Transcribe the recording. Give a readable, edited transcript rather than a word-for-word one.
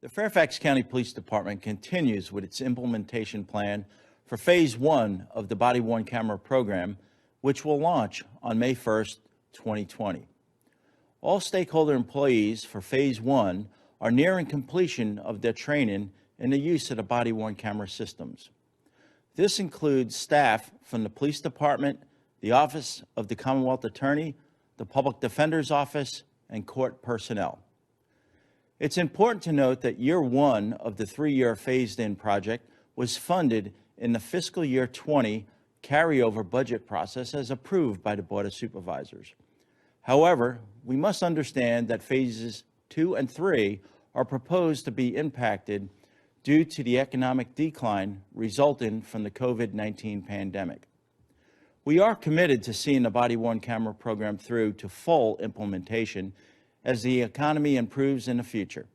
The Fairfax County Police Department continues with its implementation plan for Phase 1 of the body-worn camera program, which will launch on May 1st, 2020. All stakeholder employees for Phase 1 are nearing completion of their training in the use of the body-worn camera systems. This includes staff from the Police Department, the Office of the Commonwealth Attorney, the Public Defender's Office, and court personnel. It's important to note that Year 1 of the 3-year phased-in project was funded in the fiscal year 20 carryover budget process as approved by the Board of Supervisors. However, we must understand that Phases 2 and 3 are proposed to be impacted due to the economic decline resulting from the COVID-19 pandemic. We are committed to seeing the body-worn camera program through to full implementation as the economy improves in the future.